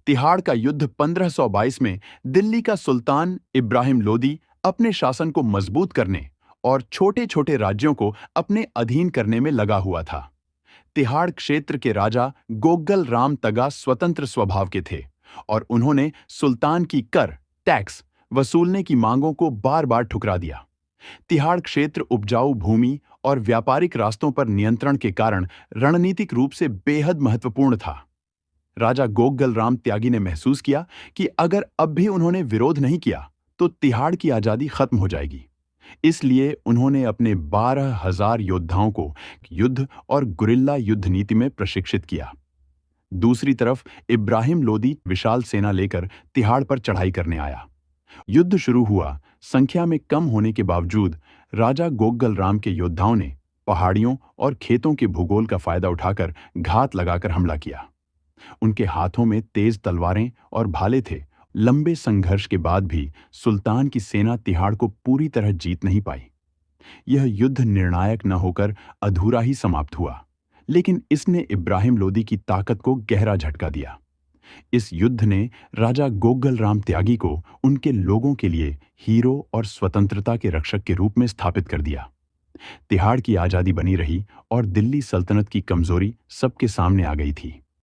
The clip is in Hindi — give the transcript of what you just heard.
तिहाड़ का युद्ध 1522 में दिल्ली का सुल्तान इब्राहिम लोदी अपने शासन को मजबूत करने और छोटे-छोटे राज्यों को अपने अधीन करने में लगा हुआ था। तिहाड़ क्षेत्र के राजा गोग्गल राम तगा स्वतंत्र स्वभाव के थे और उन्होंने सुल्तान की कर, टैक्स वसूलने की मांगों को बार-बार ठुकरा दिया। तिहाड़ क्षेत्र उपजाऊ भूमि और व्यापारिक रास्तों पर नियंत्रण के कारण रणनीतिक रूप से बेहद महत्वपूर्ण था। राजा गोग्गल राम त्यागी ने महसूस किया कि अगर अब भी उन्होंने विरोध नहीं किया, तो तिहाड़ की आजादी खत्म हो जाएगी। इसलिए उन्होंने अपने 12,000 योद्धाओं को युद्ध और गुरिल्ला युद्ध नीति में प्रशिक्षित किया। दूसरी तरफ इब्राहिम लोदी विशाल सेना लेकर तिहाड़ पर चढ़ाई करने आया। युद्ध शुरू हुआ। संख्या में कम होने के बावजूद राजा गोग्गल राम के योद्धाओं ने पहाड़ियों और खेतों के भूगोल का फायदा उठाकर घात लगाकर हमला किया। उनके हाथों में तेज तलवारें और भाले थे। लंबे संघर्ष के बाद भी सुल्तान की सेना तिहाड़ को पूरी तरह जीत नहीं पाई। यह युद्ध निर्णायक न होकर अधूरा ही समाप्त हुआ, लेकिन इसने इब्राहिम लोदी की ताकत को गहरा झटका दिया। इस युद्ध ने राजा गोग्गल राम त्यागी को उनके लोगों के लिए हीरो और स्वतंत्रता के रक्षक के रूप में स्थापित कर दिया। तिहाड़ की आजादी बनी रही और दिल्ली सल्तनत की कमजोरी सबके सामने आ गई थी।